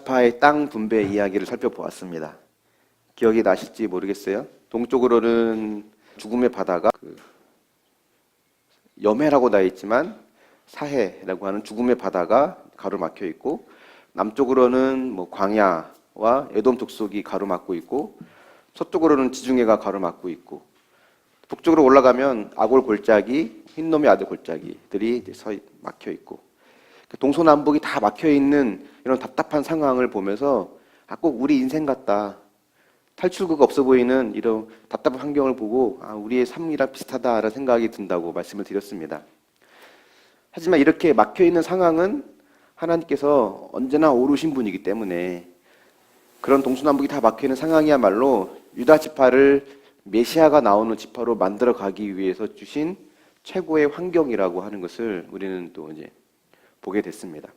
지파의 땅 분배 이야기를 살펴보았습니다. 기억이 나실지 모르겠어요. 동쪽으로는 죽음의 바다가 염해라고 나 있지만 사해라고 하는 죽음의 바다가 가로막혀 있고, 남쪽으로는 광야와 에돔 족속이 가로막고 있고, 서쪽으로는 지중해가 가로막고 있고, 북쪽으로 올라가면 아골 골짜기, 흰놈의 아들 골짜기들이 서 막혀 있고, 동서남북이 다 막혀 있는 이런 답답한 상황을 보면서 꼭 우리 인생 같다, 탈출구가 없어 보이는 이런 답답한 환경을 보고 우리의 삶이랑 비슷하다라는 생각이 든다고 말씀을 드렸습니다. 하지만 이렇게 막혀 있는 상황은 하나님께서 언제나 오르신 분이기 때문에, 그런 동서남북이 다 막혀 있는 상황이야말로 유다 지파를 메시아가 나오는 지파로 만들어 가기 위해서 주신 최고의 환경이라고 하는 것을 우리는 또 이제 보게 됐습니다.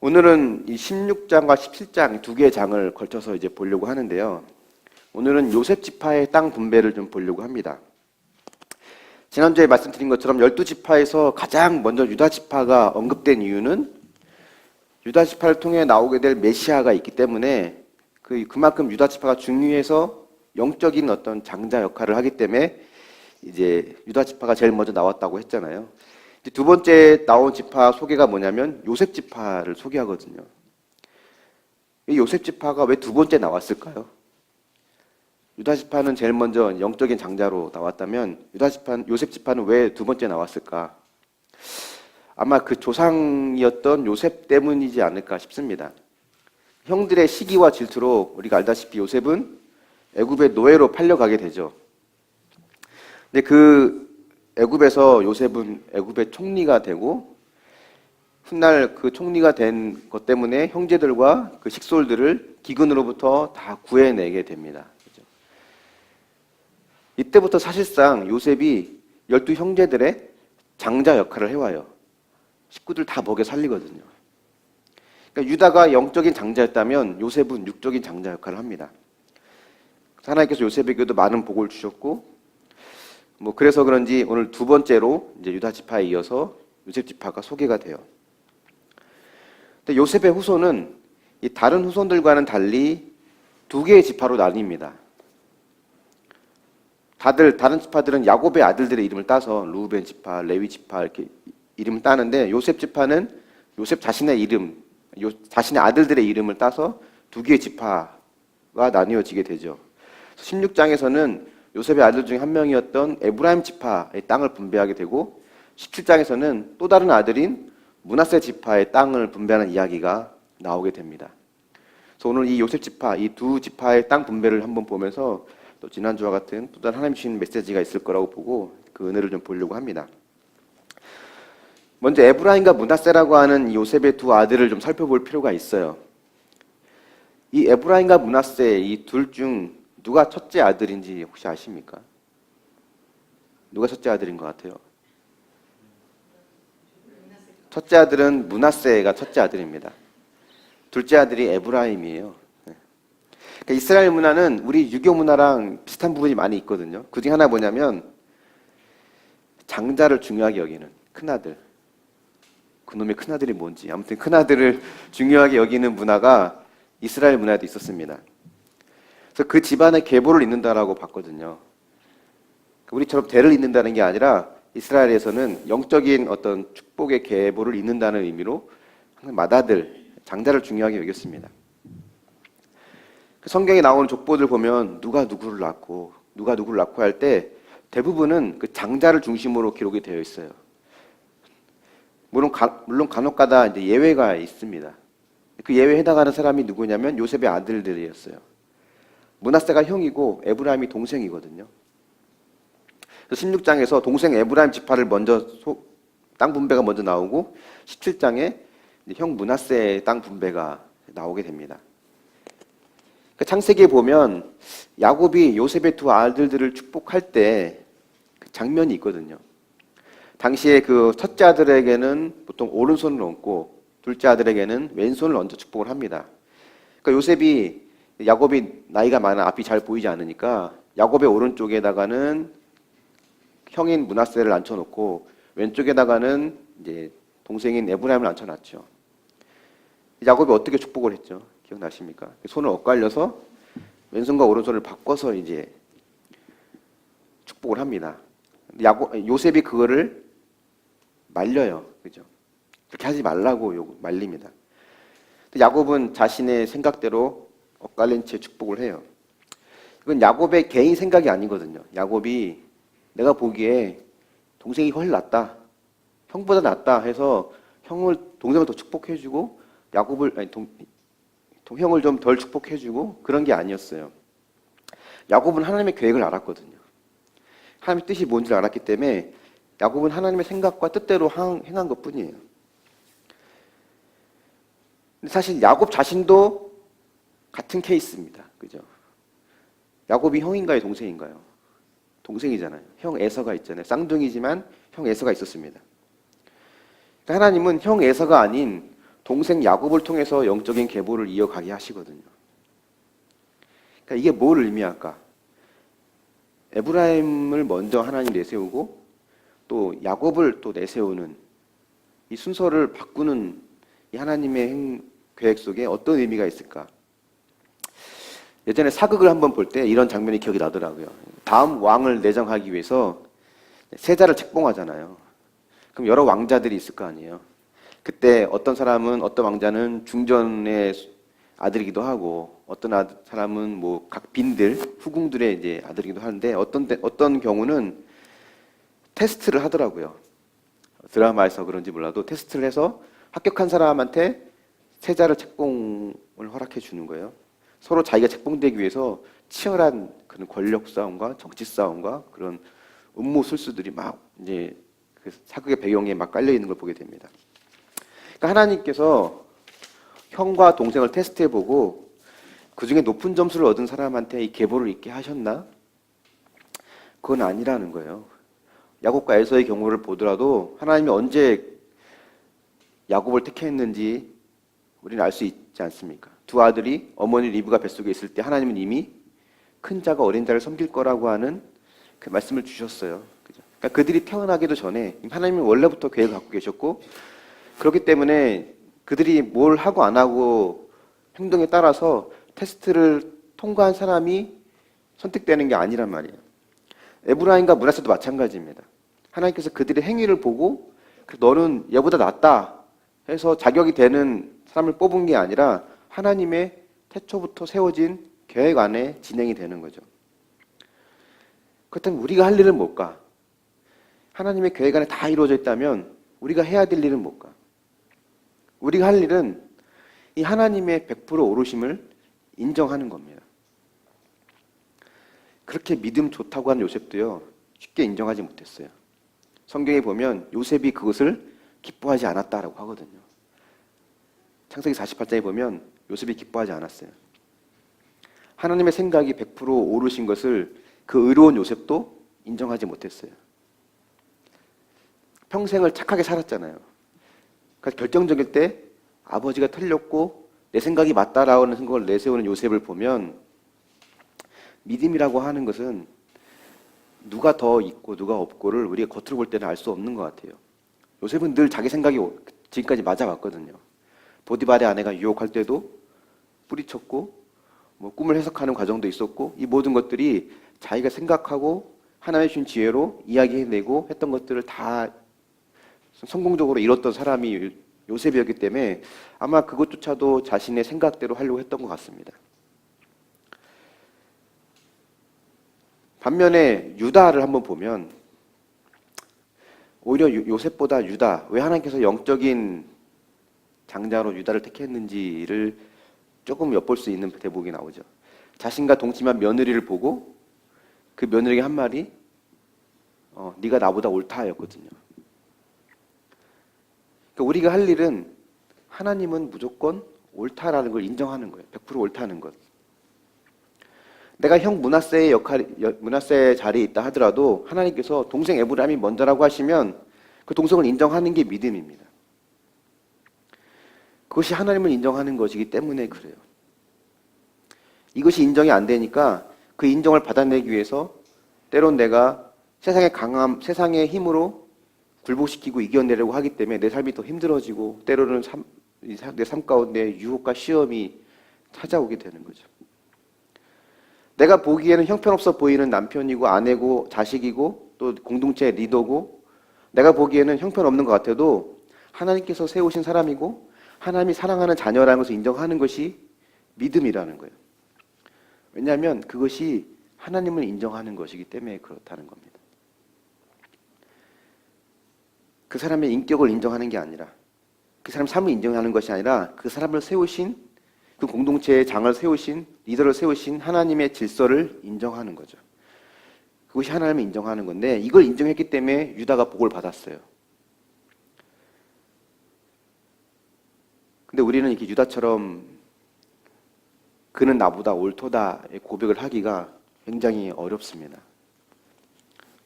오늘은 이 16장과 17장 두 개의 장을 걸쳐서 이제 보려고 하는데요. 오늘은 요셉 지파의 땅 분배를 좀 보려고 합니다. 지난주에 말씀드린 것처럼 12지파에서 가장 먼저 유다 지파가 언급된 이유는 유다 지파를 통해 나오게 될 메시아가 있기 때문에, 그만큼 유다 지파가 중요해서 영적인 어떤 장자 역할을 하기 때문에 이제 유다 지파가 제일 먼저 나왔다고 했잖아요. 두 번째 나온 지파 소개가 뭐냐면 요셉 지파를 소개하거든요. 이 요셉 지파가 왜 두 번째 나왔을까요? 유다 지파는 제일 먼저 영적인 장자로 나왔다면 요셉 지파는 왜 두 번째 나왔을까? 아마 그 조상이었던 요셉 때문이지 않을까 싶습니다. 형들의 시기와 질투로 우리가 알다시피 요셉은 애굽의 노예로 팔려가게 되죠. 근데 애굽에서 요셉은 애굽의 총리가 되고, 훗날 그 총리가 된 것 때문에 형제들과 그 식솔들을 기근으로부터 다 구해내게 됩니다. 그렇죠? 이때부터 사실상 요셉이 12형제들의 장자 역할을 해와요. 식구들 다 먹여 살리거든요. 그러니까 유다가 영적인 장자였다면 요셉은 육적인 장자 역할을 합니다. 하나님께서 요셉에게도 많은 복을 주셨고, 그래서 그런지 오늘 두 번째로 이제 유다 지파에 이어서 요셉 지파가 소개가 돼요. 근데 요셉의 후손은 이 다른 후손들과는 달리 두 개의 지파로 나뉩니다. 다른 지파들은 야곱의 아들들의 이름을 따서 루벤 지파, 레위 지파 이렇게 이름을 따는데, 요셉 지파는 요셉 자신의 이름, 자신의 아들들의 이름을 따서 두 개의 지파가 나뉘어지게 되죠. 16장에서는 요셉의 아들 중에 한 명이었던 에브라임 지파의 땅을 분배하게 되고, 17장에서는 또 다른 아들인 므낫세 지파의 땅을 분배하는 이야기가 나오게 됩니다. 그래서 오늘 이 요셉 지파, 이 두 지파의 땅 분배를 한번 보면서 또 지난주와 같은 또 다른 하나님 주신 메시지가 있을 거라고 보고 그 은혜를 좀 보려고 합니다. 먼저 에브라임과 므낫세라고 하는 요셉의 두 아들을 좀 살펴볼 필요가 있어요. 이 에브라임과 므낫세 이 둘 중 누가 첫째 아들인지 혹시 아십니까? 누가 첫째 아들인 것 같아요? 첫째 아들은 므낫세가 첫째 아들입니다. 둘째 아들이 에브라임이에요. 그러니까 이스라엘 문화는 우리 유교 문화랑 비슷한 부분이 많이 있거든요. 그 중에 하나 뭐냐면 장자를 중요하게 여기는 큰아들. 그놈의 큰아들이 뭔지, 아무튼 큰아들을 중요하게 여기는 문화가 이스라엘 문화에도 있었습니다. 그래서 그 집안의 계보를 잇는다라고 봤거든요. 우리처럼 대를 잇는다는 게 아니라 이스라엘에서는 영적인 어떤 축복의 계보를 잇는다는 의미로 항상 맏아들, 장자를 중요하게 여겼습니다. 성경에 나오는 족보들 보면 누가 누구를 낳고 할 때 대부분은 그 장자를 중심으로 기록이 되어 있어요. 물론 간혹가다 이제 예외가 있습니다. 그 예외에 해당하는 사람이 누구냐면 요셉의 아들들이었어요. 므낫세가 형이고 에브라임이 동생이거든요. 그래서 16장에서 동생 에브라임 지파를 먼저 땅 분배가 먼저 나오고, 17장에 형 므낫세의 땅 분배가 나오게 됩니다. 창세기에 보면 야곱이 요셉의 두 아들들을 축복할 때 그 장면이 있거든요. 당시에 그 첫째 아들에게는 보통 오른손을 얹고 둘째 아들에게는 왼손을 얹어 축복을 합니다. 그러니까 야곱이 나이가 많아 앞이 잘 보이지 않으니까 야곱의 오른쪽에다가는 형인 므낫세를 앉혀놓고 왼쪽에다가는 이제 동생인 에브라임을 앉혀놨죠. 야곱이 어떻게 축복을 했죠? 기억나십니까? 손을 엇갈려서 왼손과 오른손을 바꿔서 이제 축복을 합니다. 요셉이 그거를 말려요. 그죠? 그렇게 하지 말라고 말립니다. 야곱은 자신의 생각대로 엇갈린 채 축복을 해요. 이건 야곱의 개인 생각이 아니거든요. 야곱이 내가 보기에 동생이 훨씬 낫다, 형보다 낫다 해서 동생을 더 축복해주고 형을 좀 덜 축복해주고 그런 게 아니었어요. 야곱은 하나님의 계획을 알았거든요. 하나님의 뜻이 뭔지를 알았기 때문에 야곱은 하나님의 생각과 뜻대로 행한 것뿐이에요. 근데 사실 야곱 자신도 같은 케이스입니다. 그죠? 야곱이 형인가요, 동생인가요? 동생이잖아요. 형 에서가 있잖아요. 쌍둥이지만 형 에서가 있었습니다. 그러니까 하나님은 형 에서가 아닌 동생 야곱을 통해서 영적인 계보를 이어가게 하시거든요. 그러니까 이게 뭘 의미할까? 에브라임을 먼저 하나님 내세우고 또 야곱을 또 내세우는 이 순서를 바꾸는 이 하나님의 계획 속에 어떤 의미가 있을까? 예전에 사극을 한번 볼 때 이런 장면이 기억이 나더라고요. 다음 왕을 내정하기 위해서 세자를 책봉하잖아요. 그럼 여러 왕자들이 있을 거 아니에요. 그때 어떤 왕자는 중전의 아들이기도 하고 어떤 사람은 뭐 각 빈들, 후궁들의 이제 아들이기도 하는데 어떤 경우는 테스트를 하더라고요. 드라마에서 그런지 몰라도 테스트를 해서 합격한 사람한테 세자를 책봉을 허락해 주는 거예요. 서로 자기가 책봉되기 위해서 치열한 그런 권력 싸움과 정치 싸움과 그런 음모 술수들이 막 이제 그 사극의 배경에 막 깔려 있는 걸 보게 됩니다. 그러니까 하나님께서 형과 동생을 테스트해보고 그 중에 높은 점수를 얻은 사람한테 이 계보를 있게 하셨나? 그건 아니라는 거예요. 야곱과 에서의 경우를 보더라도 하나님이 언제 야곱을 택했는지 우리는 알 수 있지 않습니까? 두 아들이 어머니 리브가 뱃속에 있을 때 하나님은 이미 큰 자가 어린 자를 섬길 거라고 하는 그 말씀을 주셨어요. 그죠? 그러니까 그들이 태어나기도 전에 하나님은 원래부터 계획을 갖고 계셨고 그렇기 때문에 그들이 뭘 하고 안 하고 행동에 따라서 테스트를 통과한 사람이 선택되는 게 아니란 말이에요. 에브라임과 므낫세도 마찬가지입니다. 하나님께서 그들의 행위를 보고 너는 얘보다 낫다 해서 자격이 되는 사람을 뽑은 게 아니라 하나님의 태초부터 세워진 계획 안에 진행이 되는 거죠. 그렇다면 우리가 할 일은 뭘까? 하나님의 계획 안에 다 이루어져 있다면 우리가 해야 될 일은 뭘까? 우리가 할 일은 이 하나님의 100% 오르심을 인정하는 겁니다. 그렇게 믿음 좋다고 하는 요셉도요, 쉽게 인정하지 못했어요. 성경에 보면 요셉이 그것을 기뻐하지 않았다라고 하거든요. 창세기 48장에 보면 요셉이 기뻐하지 않았어요. 하나님의 생각이 100% 오르신 것을 그 의로운 요셉도 인정하지 못했어요. 평생을 착하게 살았잖아요. 그래서 결정적일 때 아버지가 틀렸고 내 생각이 맞다라는 걸 내세우는 요셉을 보면 믿음이라고 하는 것은 누가 더 있고 누가 없고를 우리가 겉으로 볼 때는 알 수 없는 것 같아요. 요셉은 늘 자기 생각이 지금까지 맞아왔거든요. 보디발의 아내가 유혹할 때도 뿌리쳤고 뭐 꿈을 해석하는 과정도 있었고 이 모든 것들이 자기가 생각하고 하나님의 주신 지혜로 이야기해내고 했던 것들을 다 성공적으로 이뤘던 사람이 요셉이었기 때문에 아마 그것조차도 자신의 생각대로 하려고 했던 것 같습니다. 반면에 유다를 한번 보면 오히려 요셉보다 유다, 왜 하나님께서 영적인 장자로 유다를 택했는지를 조금 엿볼 수 있는 대목이 나오죠. 자신과 동침한 며느리를 보고 그 며느리에게 한 말이 네가 나보다 옳다였거든요. 그러니까 우리가 할 일은 하나님은 무조건 옳다라는 걸 인정하는 거예요. 100% 옳다는 것. 내가 형 므낫세의 자리에 있다 하더라도 하나님께서 동생 에브라임이 먼저라고 하시면 그 동생을 인정하는 게 믿음입니다. 그것이 하나님을 인정하는 것이기 때문에 그래요. 이것이 인정이 안 되니까 그 인정을 받아내기 위해서 때론 내가 세상의 힘으로 굴복시키고 이겨내려고 하기 때문에 내 삶이 더 힘들어지고 때로는 내 삶 가운데 유혹과 시험이 찾아오게 되는 거죠. 내가 보기에는 형편없어 보이는 남편이고 아내고 자식이고 또 공동체의 리더고 내가 보기에는 형편없는 것 같아도 하나님께서 세우신 사람이고 하나님이 사랑하는 자녀라는 것을 인정하는 것이 믿음이라는 거예요. 왜냐하면 그것이 하나님을 인정하는 것이기 때문에 그렇다는 겁니다. 그 사람의 인격을 인정하는 게 아니라 그 사람 삶을 인정하는 것이 아니라 그 사람을 세우신 그 공동체의 장을 세우신 리더를 세우신 하나님의 질서를 인정하는 거죠. 그것이 하나님을 인정하는 건데 이걸 인정했기 때문에 유다가 복을 받았어요. 근데 우리는 이렇게 유다처럼 그는 나보다 옳도다의 고백을 하기가 굉장히 어렵습니다.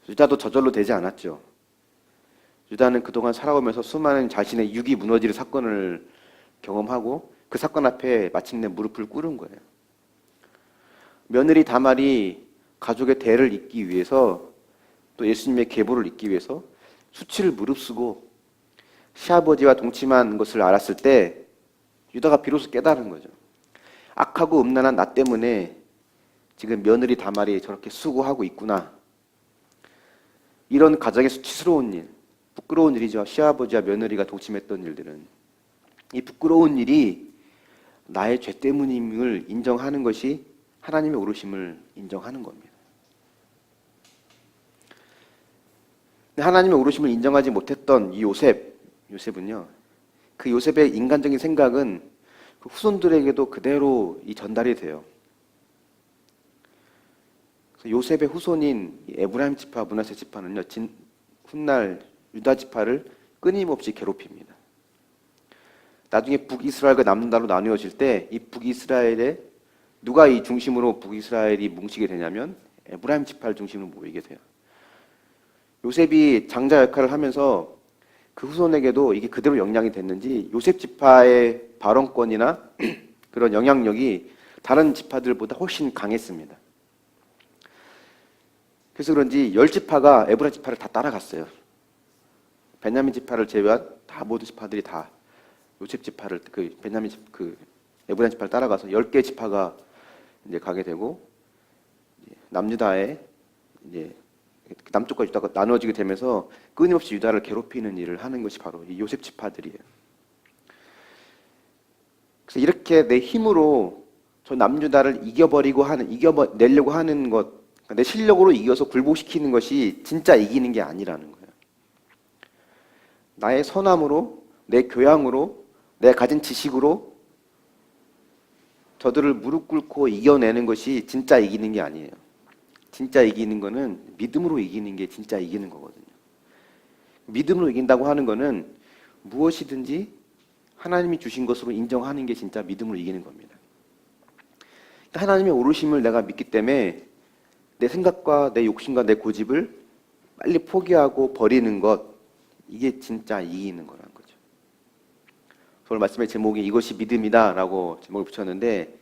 유다도 저절로 되지 않았죠. 유다는 그동안 살아오면서 수많은 자신의 육이 무너질 사건을 경험하고 그 사건 앞에 마침내 무릎을 꿇은 거예요. 며느리 다말이 가족의 대를 잇기 위해서 또 예수님의 계보를 잇기 위해서 수치를 무릅쓰고 시아버지와 동침한 것을 알았을 때 유다가 비로소 깨달은 거죠. 악하고 음란한 나 때문에 지금 며느리 다말이 저렇게 수고하고 있구나. 이런 가정의 수치스러운 일, 부끄러운 일이죠. 시아버지와 며느리가 동침했던 일들은. 이 부끄러운 일이 나의 죄 때문임을 인정하는 것이 하나님의 오르심을 인정하는 겁니다. 하나님의 오르심을 인정하지 못했던 이 요셉은요. 그 요셉의 인간적인 생각은 그 후손들에게도 그대로 전달이 돼요. 그래서 요셉의 후손인 에브라임 지파, 므낫세 지파는요. 훗날 유다 지파를 끊임없이 괴롭힙니다. 나중에 북이스라엘과 남유다로 나누어질 때 이 북이스라엘에 누가 이 중심으로 북이스라엘이 뭉치게 되냐면 에브라임 지파를 중심으로 모이게 돼요. 요셉이 장자 역할을 하면서 그 후손에게도 이게 그대로 영향이 됐는지 요셉 지파의 발언권이나 그런 영향력이 다른 지파들보다 훨씬 강했습니다. 그래서 그런지 10지파가 에브라임 지파를 다 따라갔어요. 베냐민 지파를 제외한 다 모든 지파들이 다 요셉 지파를 에브라임 지파를 따라가서 10개 지파가 이제 가게 되고 남유다에 이제 남쪽과 유다가 나누어지게 되면서 끊임없이 유다를 괴롭히는 일을 하는 것이 바로 이 요셉 지파들이에요. 그래서 이렇게 내 힘으로 저 남유다를 이겨내려고 하는 것, 그러니까 내 실력으로 이겨서 굴복시키는 것이 진짜 이기는 게 아니라는 거예요. 나의 선함으로, 내 교양으로, 내가 가진 지식으로 저들을 무릎 꿇고 이겨내는 것이 진짜 이기는 게 아니에요. 진짜 이기는 거는 믿음으로 이기는 게 진짜 이기는 거거든요. 믿음으로 이긴다고 하는 거는 무엇이든지 하나님이 주신 것으로 인정하는 게 진짜 믿음으로 이기는 겁니다. 하나님의 오르심을 내가 믿기 때문에 내 생각과 내 욕심과 내 고집을 빨리 포기하고 버리는 것, 이게 진짜 이기는 거라는 거죠. 오늘 말씀의 제목이 이것이 믿음이다 라고 제목을 붙였는데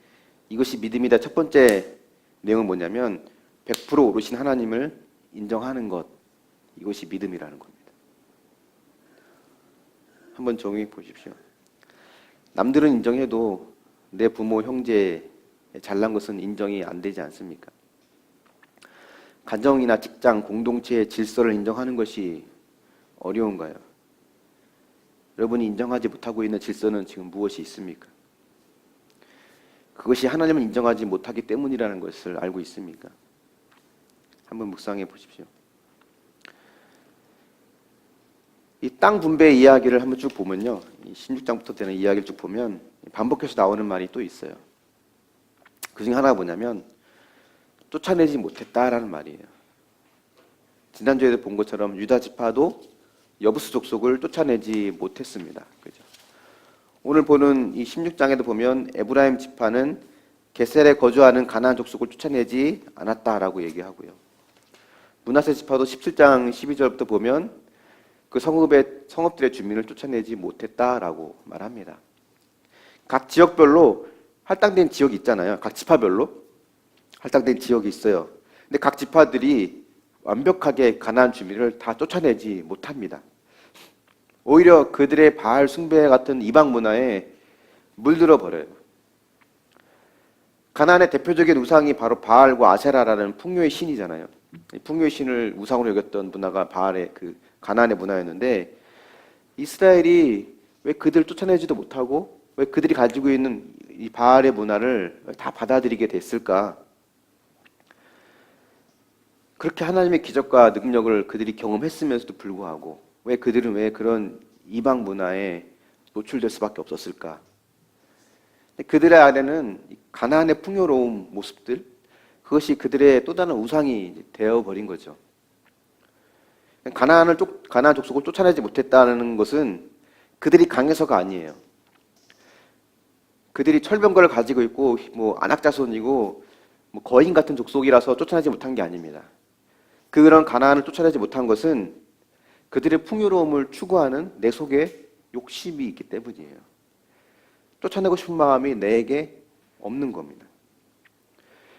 이것이 믿음이다 첫 번째 내용은 뭐냐면 100% 오르신 하나님을 인정하는 것, 이것이 믿음이라는 겁니다. 한번 정의해 보십시오. 남들은 인정해도 내 부모, 형제 잘난 것은 인정이 안 되지 않습니까? 가정이나 직장, 공동체의 질서를 인정하는 것이 어려운가요? 여러분이 인정하지 못하고 있는 질서는 지금 무엇이 있습니까? 그것이 하나님을 인정하지 못하기 때문이라는 것을 알고 있습니까? 한번 묵상해 보십시오. 이 땅 분배 이야기를 한번 쭉 보면요. 이 16장부터 되는 이야기를 쭉 보면 반복해서 나오는 말이 또 있어요. 그 중에 하나가 뭐냐면 쫓아내지 못했다라는 말이에요. 지난주에도 본 것처럼 유다 지파도 여부스 족속을 쫓아내지 못했습니다. 그죠? 오늘 보는 이 16장에도 보면 에브라임 지파는 게셀에 거주하는 가나안 족속을 쫓아내지 않았다라고 얘기하고요. 므낫세 지파도 17장 12절부터 보면 그 성읍들의 주민을 쫓아내지 못했다라고 말합니다. 각 지역별로 할당된 지역이 있잖아요. 각 지파별로 할당된 지역이 있어요. 근데 각 지파들이 완벽하게 가나안 주민을 다 쫓아내지 못합니다. 오히려 그들의 바알 숭배 같은 이방 문화에 물들어 버려요. 가나안의 대표적인 우상이 바로 바알과 아세라라는 풍요의 신이잖아요. 이 풍요의 신을 우상으로 여겼던 문화가 바알의 그 가나안의 문화였는데 이스라엘이 왜 그들을 쫓아내지도 못하고 왜 그들이 가지고 있는 이 바알의 문화를 다 받아들이게 됐을까? 그렇게 하나님의 기적과 능력을 그들이 경험했으면서도 불구하고 왜 그들은 왜 그런 이방 문화에 노출될 수밖에 없었을까? 그들의 안에는 가나안의 풍요로운 모습들, 그것이 그들의 또 다른 우상이 되어버린 거죠. 가나안 족속을 쫓아내지 못했다는 것은 그들이 강해서가 아니에요. 그들이 철병거를 가지고 있고 뭐 안악자손이고 뭐 거인 같은 족속이라서 쫓아내지 못한 게 아닙니다. 그런 가나안을 쫓아내지 못한 것은 그들의 풍요로움을 추구하는 내 속에 욕심이 있기 때문이에요. 쫓아내고 싶은 마음이 내게 없는 겁니다.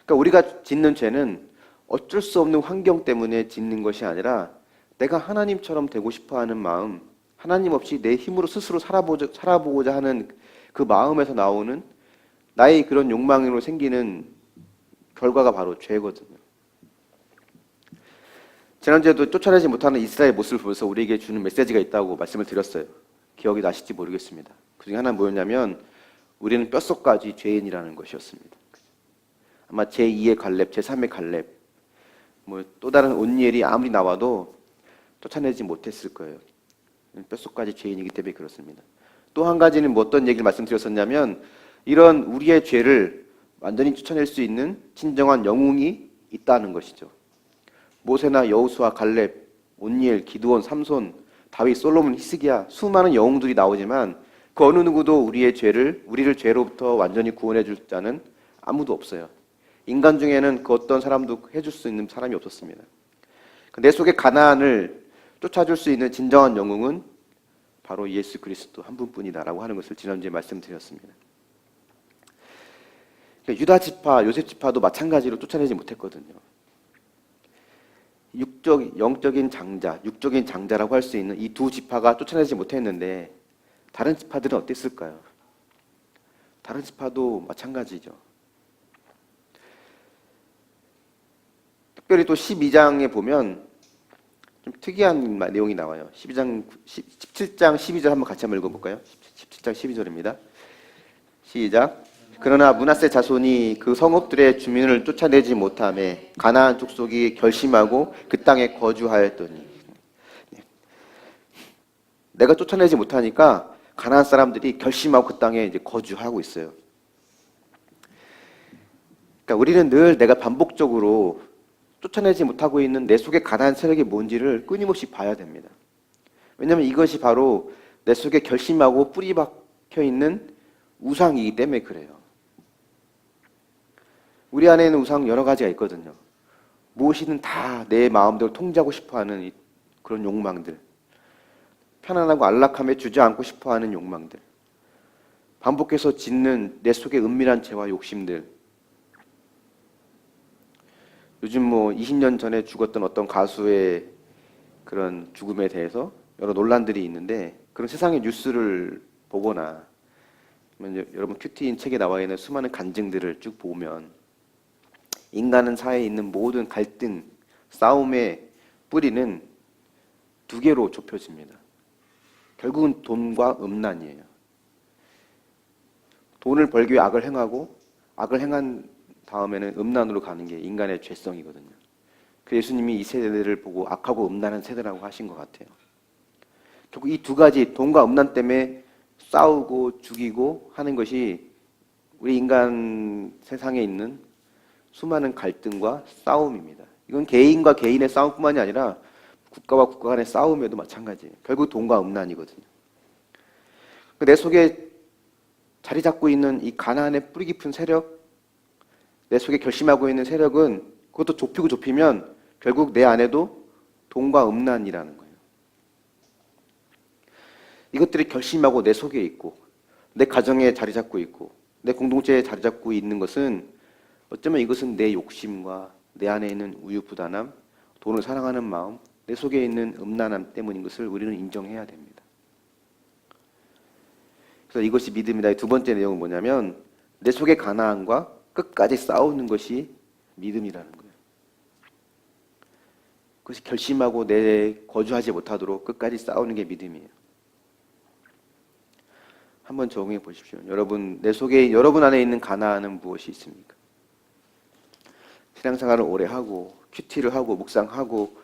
그러니까 우리가 짓는 죄는 어쩔 수 없는 환경 때문에 짓는 것이 아니라 내가 하나님처럼 되고 싶어하는 마음, 하나님 없이 내 힘으로 스스로 살아보고자 하는 그 마음에서 나오는 나의 그런 욕망으로 생기는 결과가 바로 죄거든요. 지난주에도 쫓아내지 못하는 이스라엘 모습을 보면서 우리에게 주는 메시지가 있다고 말씀을 드렸어요. 기억이 나실지 모르겠습니다. 그 중에 하나는 뭐였냐면 우리는 뼛속까지 죄인이라는 것이었습니다. 아마 제2의 갈렙, 제3의 갈렙, 뭐 또 다른 온니엘이 아무리 나와도 쫓아내지 못했을 거예요. 뼛속까지 죄인이기 때문에 그렇습니다. 또 한 가지는 뭐 어떤 얘기를 말씀드렸었냐면 이런 우리의 죄를 완전히 쫓아낼 수 있는 진정한 영웅이 있다는 것이죠. 모세나 여호수아, 갈렙, 온니엘, 기드온, 삼손, 다윗, 솔로몬, 히스기야 수많은 영웅들이 나오지만 그 어느 누구도 우리를 죄로부터 완전히 구원해 줄 자는 아무도 없어요. 인간 중에는 그 어떤 사람도 해줄 수 있는 사람이 없었습니다. 내 속의 가나안을 쫓아줄 수 있는 진정한 영웅은 바로 예수 그리스도 한 분뿐이다라고 하는 것을 지난주에 말씀드렸습니다. 유다 지파, 요셉 지파도 마찬가지로 쫓아내지 못했거든요. 영적인 장자, 육적인 장자라고 할 수 있는 이 두 지파가 쫓아내지 못했는데 다른 지파들은 어땠을까요? 다른 지파도 마찬가지죠. 특별히 또 12장에 보면 좀 특이한 내용이 나와요. 17장 12절 한번 같이 한번 읽어볼까요? 17장 12절입니다. 시작. 그러나 므낫세 자손이 그 성읍들의 주민을 쫓아내지 못하매 가나안 족속이 결심하고 그 땅에 거주하였더니 내가 쫓아내지 못하니까 가나안 사람들이 결심하고 그 땅에 이제 거주하고 있어요. 그러니까 우리는 늘 내가 반복적으로 쫓아내지 못하고 있는 내 속의 가나안 세력이 뭔지를 끊임없이 봐야 됩니다. 왜냐하면 이것이 바로 내 속에 결심하고 뿌리 박혀 있는 우상이기 때문에 그래요. 우리 안에 있는 우상 여러 가지가 있거든요. 무엇이든 다 내 마음대로 통제하고 싶어하는 그런 욕망들, 편안하고 안락함에 주저앉고 싶어하는 욕망들, 반복해서 짓는 내 속의 은밀한 죄와 욕심들. 요즘 뭐 20년 전에 죽었던 어떤 가수의 그런 죽음에 대해서 여러 논란들이 있는데 그런 세상의 뉴스를 보거나 여러분 큐티인 책에 나와 있는 수많은 간증들을 쭉 보면 인간은 사회에 있는 모든 갈등, 싸움의 뿌리는 두 개로 좁혀집니다. 결국은 돈과 음란이에요. 돈을 벌기 위해 악을 행하고 악을 행한 다음에는 음란으로 가는 게 인간의 죄성이거든요. 그 예수님이 이 세대를 보고 악하고 음란한 세대라고 하신 것 같아요. 결국 이 두 가지 돈과 음란 때문에 싸우고 죽이고 하는 것이 우리 인간 세상에 있는 수많은 갈등과 싸움입니다. 이건 개인과 개인의 싸움뿐만이 아니라 국가와 국가 간의 싸움에도 마찬가지예요. 결국 돈과 음란이거든요. 내 속에 자리 잡고 있는 이 가나안의 뿌리 깊은 세력, 내 속에 결심하고 있는 세력은 그것도 좁히면 결국 내 안에도 돈과 음란이라는 거예요. 이것들이 결심하고 내 속에 있고 내 가정에 자리 잡고 있고 내 공동체에 자리 잡고 있는 것은 어쩌면 이것은 내 욕심과 내 안에 있는 우유부단함, 돈을 사랑하는 마음, 내 속에 있는 음란함 때문인 것을 우리는 인정해야 됩니다. 그래서 이것이 믿음이다. 두 번째 내용은 뭐냐면 내 속의 가나안과 끝까지 싸우는 것이 믿음이라는 거예요. 그것이 결심하고 내 거주하지 못하도록 끝까지 싸우는 게 믿음이에요. 한번 적용해 보십시오. 여러분, 내 속에 여러분 안에 있는 가나안은 무엇이 있습니까? 신앙생활을 오래 하고 큐티를 하고 묵상하고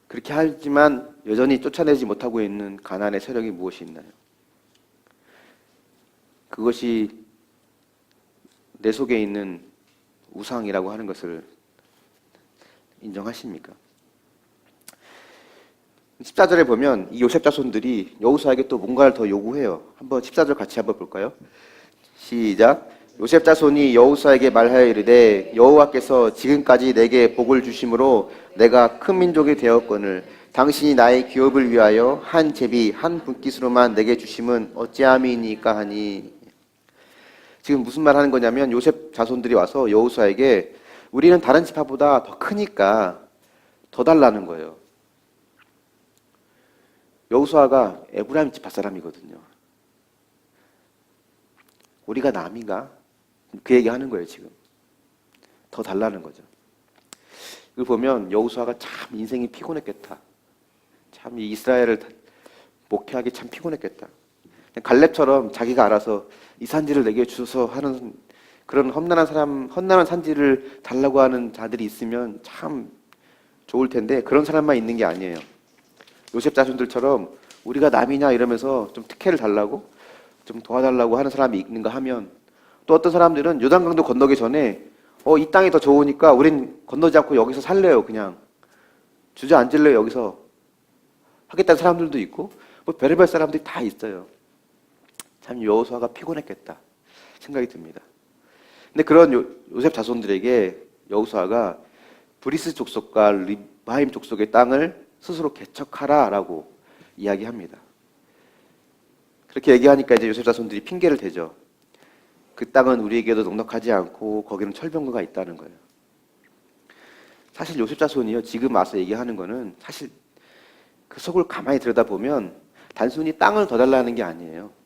그렇게 하지만 여전히 쫓아내지 못하고 있는 가나안의 세력이 무엇이 있나요? 그것이 내 속에 있는 우상이라고 하는 것을 인정하십니까? 14절에 보면 이 요셉 자손들이 여호수아에게 또 뭔가를 더 요구해요. 한번 14절 같이 한번 볼까요? 시작. 요셉 자손이 여호수아에게 말하여 이르되 여호와께서 지금까지 내게 복을 주심으로 내가 큰 민족이 되었거늘 당신이 나의 기업을 위하여 한 제비 한 분깃으로만 내게 주심은 어찌함이니까 하니. 지금 무슨 말 하는 거냐면 요셉 자손들이 와서 여호수아에게 우리는 다른 지파보다 더 크니까 더 달라는 거예요. 여호수아가 에브라임 지파 사람이거든요. 우리가 남인가? 그 얘기하는 거예요 지금. 더 달라는 거죠. 이걸 보면 여호수아가 참 인생이 피곤했겠다. 참 이 이스라엘을 목회하기 참 피곤했겠다. 갈렙처럼 자기가 알아서 이 산지를 내게 주소서 하는 그런 험난한 산지를 달라고 하는 자들이 있으면 참 좋을 텐데 그런 사람만 있는 게 아니에요. 요셉 자손들처럼 우리가 남이냐 이러면서 좀 특혜를 달라고 좀 도와달라고 하는 사람이 있는가 하면 또 어떤 사람들은 요단강도 건너기 전에 이 땅이 더 좋으니까 우린 건너지 않고 여기서 살래요. 그냥 주저앉을래요. 여기서 하겠다는 사람들도 있고 뭐 별의별 사람들이 다 있어요. 참 여호수아가 피곤했겠다 생각이 듭니다. 근데 그런 요셉 자손들에게 여호수아가 브리스 족속과 리바임 족속의 땅을 스스로 개척하라라고 이야기합니다. 그렇게 얘기하니까 이제 요셉 자손들이 핑계를 대죠. 그 땅은 우리에게도 넉넉하지 않고 거기는 철병거가 있다는 거예요. 사실 요셉 자손이요 지금 와서 얘기하는 거는 사실 그 속을 가만히 들여다보면 단순히 땅을 더 달라는 게 아니에요.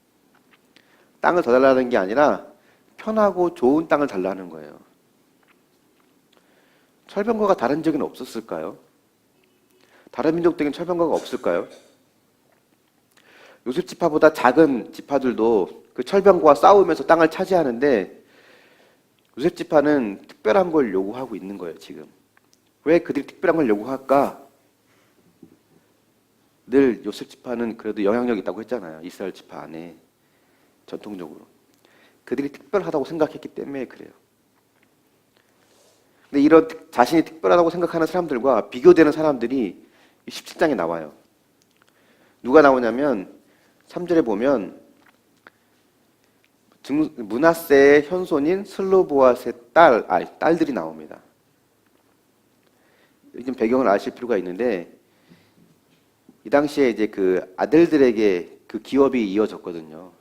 땅을 더 달라는 게 아니라 편하고 좋은 땅을 달라는 거예요. 철병거가 다른 적은 없었을까요? 다른 민족들에겐 철병거가 없을까요? 요셉 지파보다 작은 지파들도 그 철병거와 싸우면서 땅을 차지하는데 요셉 지파는 특별한 걸 요구하고 있는 거예요, 지금. 왜 그들이 특별한 걸 요구할까? 늘 요셉 지파는 그래도 영향력이 있다고 했잖아요. 이스라엘 지파 안에 전통적으로. 그들이 특별하다고 생각했기 때문에 그래요. 근데 이런 자신이 특별하다고 생각하는 사람들과 비교되는 사람들이 17장에 나와요. 누가 나오냐면 3절에 보면 므낫세의 현손인 슬로보앗의 딸들이 나옵니다. 좀 배경을 아실 필요가 있는데 이 당시에 이제 그 아들들에게 그 기업이 이어졌거든요.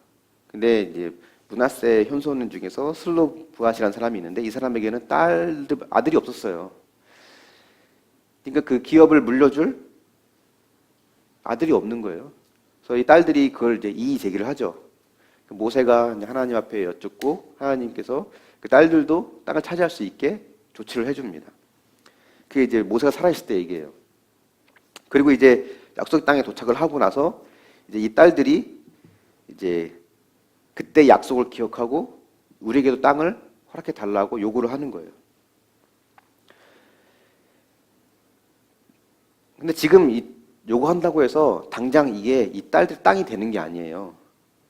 근데 이제 므낫세 현손 중에서 슬로보앗이라는 사람이 있는데 이 사람에게는 아들이 없었어요. 그러니까 그 기업을 물려줄 아들이 없는 거예요. 그래서 이 딸들이 그걸 이제 이의 제기를 하죠. 모세가 하나님 앞에 여쭙고 하나님께서 그 딸들도 땅을 차지할 수 있게 조치를 해줍니다. 그게 이제 모세가 살아있을 때 얘기예요. 그리고 이제 약속 땅에 도착을 하고 나서 이제 이 딸들이 이제 그때 약속을 기억하고 우리에게도 땅을 허락해 달라고 요구를 하는 거예요. 근데 지금 요구한다고 해서 당장 이게 이 딸들 땅이 되는 게 아니에요.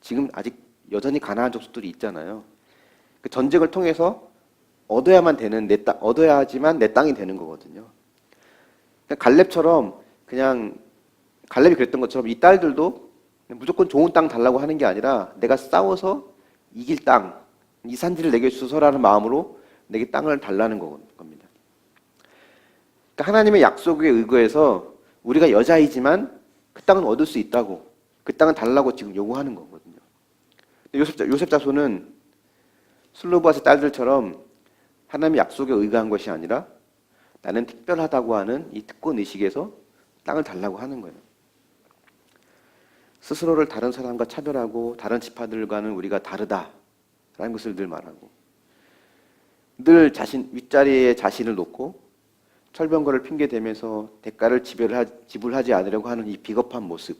지금 아직 여전히 가나안 족속들이 있잖아요. 그 전쟁을 통해서 얻어야만 되는 얻어야 하지만 내 땅이 되는 거거든요. 갈렙처럼 그냥 갈렙이 그랬던 것처럼 이 딸들도 무조건 좋은 땅 달라고 하는 게 아니라 내가 싸워서 이길 땅, 이 산지를 내게 주소서라는 마음으로 내게 땅을 달라는 겁니다. 그러니까 하나님의 약속에 의거해서 우리가 여자이지만 그 땅은 얻을 수 있다고, 그 땅은 달라고 지금 요구하는 거거든요. 요셉 자손은 슬로보앗의 딸들처럼 하나님의 약속에 의거한 것이 아니라 나는 특별하다고 하는 이 특권 의식에서 땅을 달라고 하는 거예요. 스스로를 다른 사람과 차별하고 다른 지파들과는 우리가 다르다라는 것을 늘 말하고, 늘 윗자리에 자신을 놓고 철병거를 핑계대면서 대가를 지불하지 않으려고 하는 이 비겁한 모습.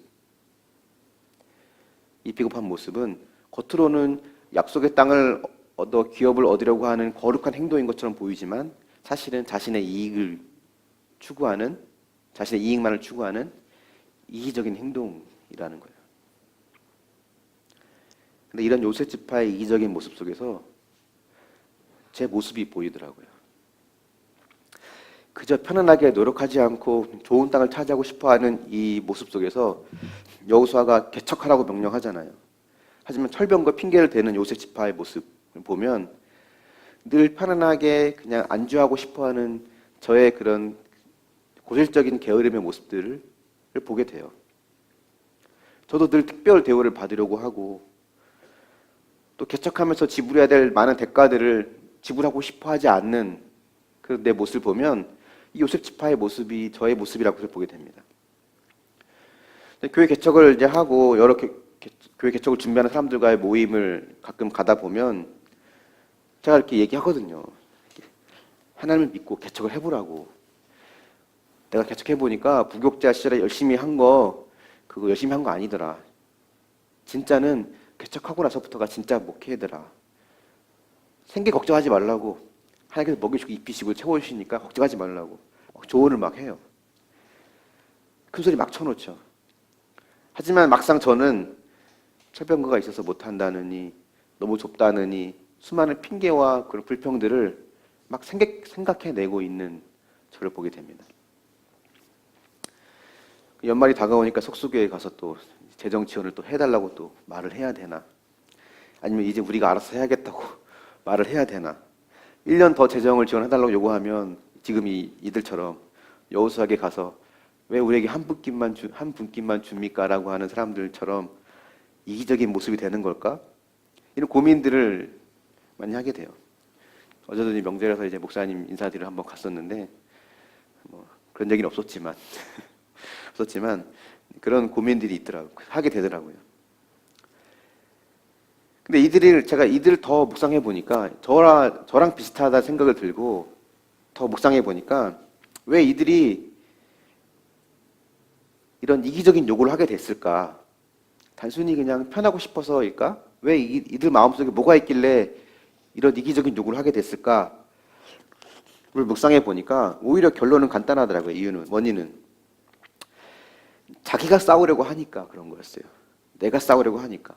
이 비겁한 모습은 겉으로는 약속의 땅을 얻어 기업을 얻으려고 하는 거룩한 행동인 것처럼 보이지만 사실은 자신의 이익만을 추구하는 이기적인 행동이라는 거예요. 근데 이런 요셉 지파의 이기적인 모습 속에서 제 모습이 보이더라고요. 그저 편안하게 노력하지 않고 좋은 땅을 차지하고 싶어하는 이 모습 속에서 여호수아가 개척하라고 명령하잖아요. 하지만 철병과 핑계를 대는 요셉 지파의 모습을 보면 늘 편안하게 그냥 안주하고 싶어하는 저의 그런 고질적인 게으름의 모습들을 보게 돼요. 저도 늘 특별 대우를 받으려고 하고 또 개척하면서 지불해야 될 많은 대가들을 지불하고 싶어하지 않는 그 내 모습을 보면 이 요셉 지파의 모습이 저의 모습이라고 보게 됩니다. 교회 개척을 이제 하고 여러 교회 개척을 준비하는 사람들과의 모임을 가끔 가다 보면 제가 이렇게 얘기하거든요. 하나님을 믿고 개척을 해보라고. 내가 개척해보니까 부교육자 시절에 열심히 한 거 그거 열심히 한 거 아니더라. 진짜는 개척하고 나서부터가 진짜 목회더라. 생계 걱정하지 말라고. 하나님께서 먹이시고 입히시고 채워주시니까 걱정하지 말라고 조언을 막 해요. 큰 소리 막 쳐놓죠. 하지만 막상 저는 철병거가 있어서 못한다느니 너무 좁다느니 수많은 핑계와 그런 불평들을 막 생각해내고 있는 저를 보게 됩니다. 연말이 다가오니까 속수교회에 가서 또 재정 지원을 또 해달라고 또 말을 해야 되나, 아니면 이제 우리가 알아서 해야겠다고 말을 해야 되나, 1년 더 재정을 지원해달라고 요구하면 지금 이들처럼 여호수아에게 가서 왜 우리에게 한 분깃만 줍니까? 라고 하는 사람들처럼 이기적인 모습이 되는 걸까? 이런 고민들을 많이 하게 돼요. 어제도 명절에서 이제 목사님 인사드리러 한번 갔었는데 뭐 그런 얘기는 없었지만 그런 고민들이 하게 되더라고요. 근데 제가 이들을 더 묵상해 보니까 저랑 비슷하다 생각을 들고 더 묵상해 보니까 왜 이들이 이런 이기적인 요구를 하게 됐을까? 단순히 그냥 편하고 싶어서일까? 왜 이들 마음속에 뭐가 있길래 이런 이기적인 요구를 하게 됐을까? 를 묵상해 보니까 오히려 결론은 간단하더라고요. 원인은 자기가 싸우려고 하니까 그런 거였어요. 내가 싸우려고 하니까.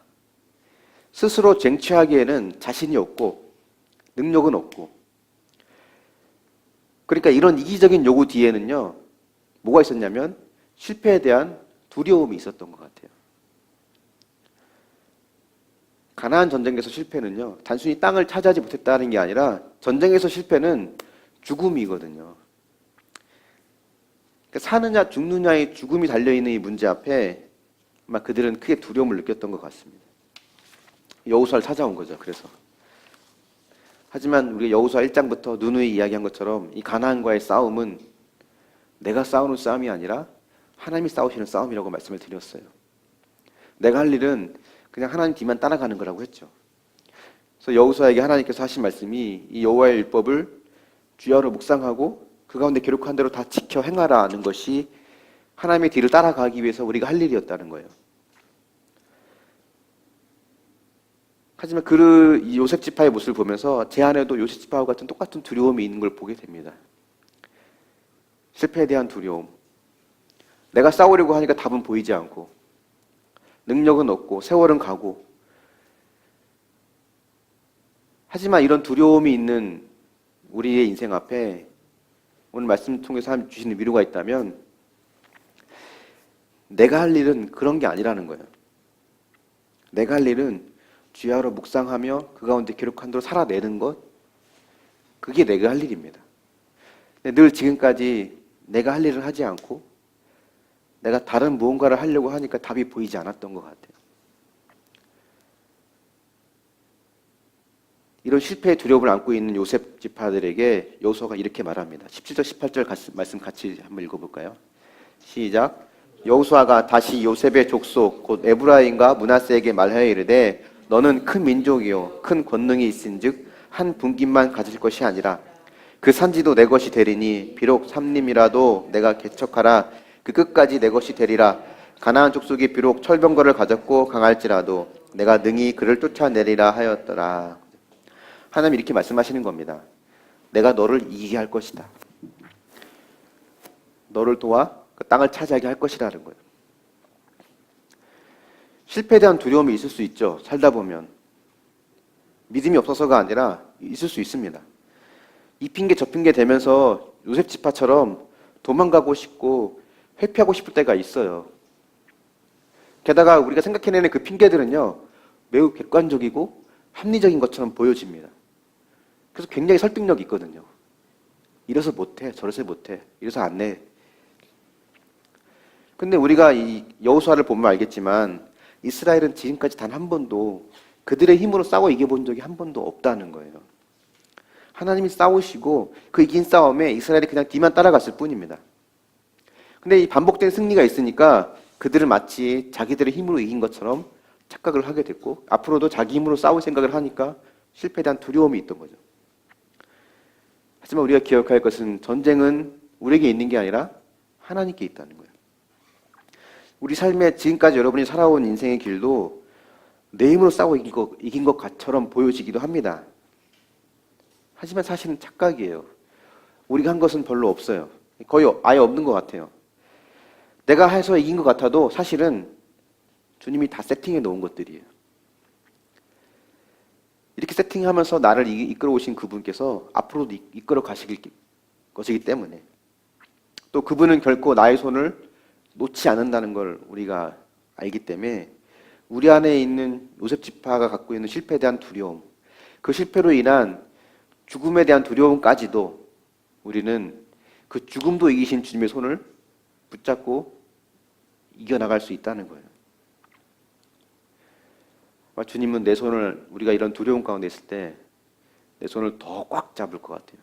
스스로 쟁취하기에는 자신이 없고 능력은 없고, 그러니까 이런 이기적인 요구 뒤에는요 뭐가 있었냐면 실패에 대한 두려움이 있었던 것 같아요. 가나안 전쟁에서 실패는요 단순히 땅을 차지하지 못했다는 게 아니라 전쟁에서 실패는 죽음이거든요. 그러니까 사느냐 죽느냐의 죽음이 달려있는 이 문제 앞에 아마 그들은 크게 두려움을 느꼈던 것 같습니다. 여호수아를 찾아온 거죠. 그래서 하지만 우리 여호수아 1장부터 누누이 이야기한 것처럼 이 가나안과의 싸움은 내가 싸우는 싸움이 아니라 하나님이 싸우시는 싸움이라고 말씀을 드렸어요. 내가 할 일은 그냥 하나님 뒤만 따라가는 거라고 했죠. 그래서 여호수아에게 하나님께서 하신 말씀이 이 여호와의 율법을 주야로 묵상하고 그 가운데 기록한 대로 다 지켜 행하라는 것이 하나님의 뒤를 따라가기 위해서 우리가 할 일이었다는 거예요. 하지만 이 요셉 지파의 모습을 보면서 제 안에도 요셉 지파와 같은 똑같은 두려움이 있는 걸 보게 됩니다. 실패에 대한 두려움. 내가 싸우려고 하니까 답은 보이지 않고 능력은 없고 세월은 가고, 하지만 이런 두려움이 있는 우리의 인생 앞에 오늘 말씀 통해서 하나님 주시는 위로가 있다면 내가 할 일은 그런 게 아니라는 거예요. 내가 할 일은 주야로 묵상하며 그 가운데 기록한 대로 살아내는 것, 그게 내가 할 일입니다. 늘 지금까지 내가 할 일을 하지 않고 내가 다른 무언가를 하려고 하니까 답이 보이지 않았던 것 같아요. 이런 실패의 두려움을 안고 있는 요셉 지파들에게 여호수아가 이렇게 말합니다. 17절, 18절 말씀 같이 한번 읽어볼까요? 시작. 여호수아가 다시 요셉의 족속 곧 에브라임과 므낫세에게 말하여 이르되 너는 큰 민족이요 큰 권능이 있은즉 한 분깃만 가질 것이 아니라 그 산지도 내 것이 되리니 비록 삼림이라도 내가 개척하라 그 끝까지 내 것이 되리라. 가나안 족속이 비록 철병거를 가졌고 강할지라도 내가 능히 그를 쫓아내리라 하였더라. 하나님 이렇게 말씀하시는 겁니다. 내가 너를 이기게 할 것이다. 너를 도와 그 땅을 차지하게 할 것이라는 거예요. 실패에 대한 두려움이 있을 수 있죠. 살다 보면. 믿음이 없어서가 아니라 있을 수 있습니다. 이 핑계 저 핑계 대면서 요셉 지파처럼 도망가고 싶고 회피하고 싶을 때가 있어요. 게다가 우리가 생각해내는 그 핑계들은요, 매우 객관적이고 합리적인 것처럼 보여집니다. 그래서 굉장히 설득력이 있거든요. 이래서 못해, 저래서 못해, 이래서 안 해. 근데 우리가 이 여호수아를 보면 알겠지만 이스라엘은 지금까지 단 한 번도 그들의 힘으로 싸워 이겨본 적이 한 번도 없다는 거예요. 하나님이 싸우시고 그 이긴 싸움에 이스라엘이 그냥 뒤만 따라갔을 뿐입니다. 근데 이 반복된 승리가 있으니까 그들은 마치 자기들의 힘으로 이긴 것처럼 착각을 하게 됐고 앞으로도 자기 힘으로 싸울 생각을 하니까 실패에 대한 두려움이 있던 거죠. 하지만 우리가 기억할 것은 전쟁은 우리에게 있는 게 아니라 하나님께 있다는 거예요. 우리 삶에 지금까지 여러분이 살아온 인생의 길도 내 힘으로 싸워 이긴 것처럼 보여지기도 합니다. 하지만 사실은 착각이에요. 우리가 한 것은 별로 없어요. 거의 아예 없는 것 같아요. 내가 해서 이긴 것 같아도 사실은 주님이 다 세팅해 놓은 것들이에요. 이렇게 세팅하면서 나를 이끌어 오신 그분께서 앞으로도 이끌어 가실 것이기 때문에 또 그분은 결코 나의 손을 놓지 않는다는 걸 우리가 알기 때문에 우리 안에 있는 요셉 지파가 갖고 있는 실패에 대한 두려움, 그 실패로 인한 죽음에 대한 두려움까지도 우리는 그 죽음도 이기신 주님의 손을 붙잡고 이겨나갈 수 있다는 거예요. 주님은 내 손을, 우리가 이런 두려움 가운데 있을 때 내 손을 더 꽉 잡을 것 같아요.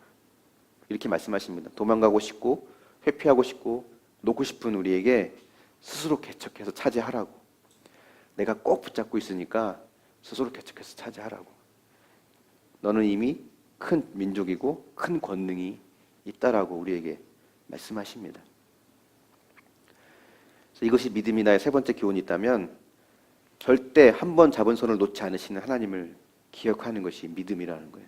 이렇게 말씀하십니다. 도망가고 싶고 회피하고 싶고 놓고 싶은 우리에게 스스로 개척해서 차지하라고. 내가 꼭 붙잡고 있으니까 스스로 개척해서 차지하라고. 너는 이미 큰 민족이고 큰 권능이 있다라고 우리에게 말씀하십니다. 그래서 이것이 믿음이나의 세 번째 교훈이 있다면 절대 한 번 잡은 손을 놓지 않으시는 하나님을 기억하는 것이 믿음이라는 거예요.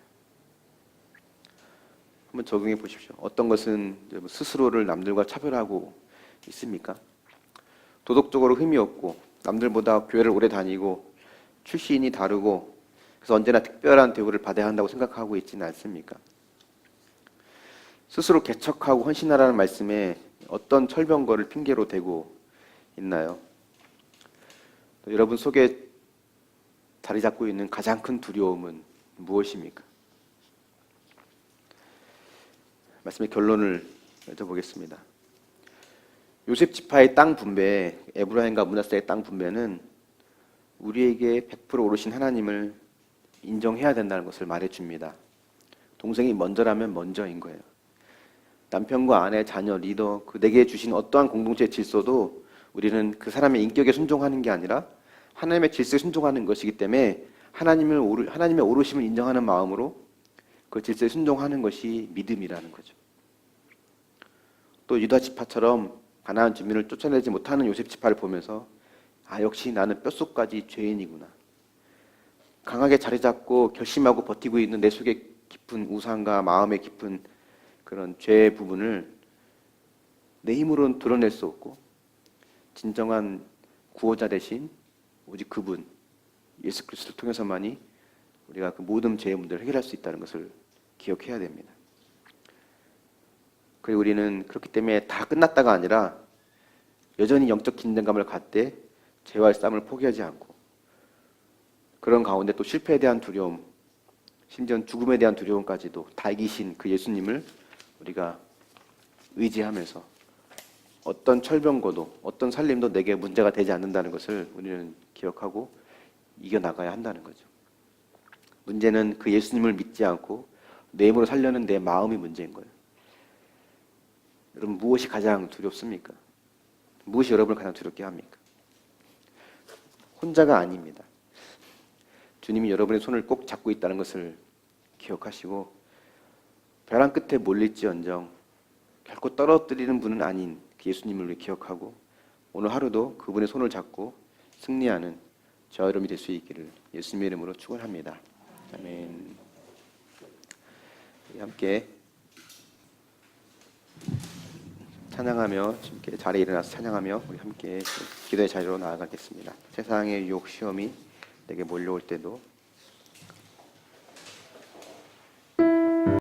한번 적용해 보십시오. 어떤 것은 스스로를 남들과 차별하고 있습니까? 도덕적으로 흠이 없고 남들보다 교회를 오래 다니고 출신이 다르고 그래서 언제나 특별한 대우를 받아야 한다고 생각하고 있지는 않습니까? 스스로 개척하고 헌신하라는 말씀에 어떤 철병거를 핑계로 대고 있나요? 여러분 속에 자리 잡고 있는 가장 큰 두려움은 무엇입니까? 말씀의 결론을 여쭤보겠습니다. 요셉 지파의 땅 분배, 에브라임과 므낫세의 땅 분배는 우리에게 100% 오르신 하나님을 인정해야 된다는 것을 말해줍니다. 동생이 먼저라면 먼저인 거예요. 남편과 아내, 자녀, 리더, 내게 주신 어떠한 공동체 질서도 우리는 그 사람의 인격에 순종하는 게 아니라 하나님의 질서에 순종하는 것이기 때문에 하나님의 오르심을 인정하는 마음으로 그 질서에 순종하는 것이 믿음이라는 거죠. 또 유다 지파처럼 가나안 주민을 쫓아내지 못하는 요셉 지파를 보면서 역시 나는 뼛속까지 죄인이구나. 강하게 자리 잡고 결심하고 버티고 있는 내 속에 깊은 우상과 마음의 깊은 그런 죄의 부분을 내 힘으로는 드러낼 수 없고 진정한 구원자 대신 오직 그분 예수 그리스도를 통해서만이 우리가 그 모든 죄의 문제를 해결할 수 있다는 것을 기억해야 됩니다. 그리고 우리는 그렇기 때문에 다 끝났다가 아니라 여전히 영적 긴장감을 갖되 죄와의 싸움을 포기하지 않고 그런 가운데 또 실패에 대한 두려움, 심지어는 죽음에 대한 두려움까지도 다 이기신 그 예수님을 우리가 의지하면서 어떤 철병거도 어떤 살림도 내게 문제가 되지 않는다는 것을 우리는 기억하고 이겨나가야 한다는 거죠. 문제는 그 예수님을 믿지 않고 내 힘으로 살려는 내 마음이 문제인 거예요. 여러분 무엇이 가장 두렵습니까? 무엇이 여러분을 가장 두렵게 합니까? 혼자가 아닙니다. 주님이 여러분의 손을 꼭 잡고 있다는 것을 기억하시고 벼랑 끝에 몰릴지언정 결코 떨어뜨리는 분은 아닌 그 예수님을 기억하고 오늘 하루도 그분의 손을 잡고 승리하는 저와 여러분이 될 수 있기를 예수님의 이름으로 축원합니다. 아멘. 우리 함께 찬양하며 함께 자리에 일어나서 찬양하며 우리 함께 기도의 자리로 나아가겠습니다. 세상의 유혹 시험이 내게 몰려올 때도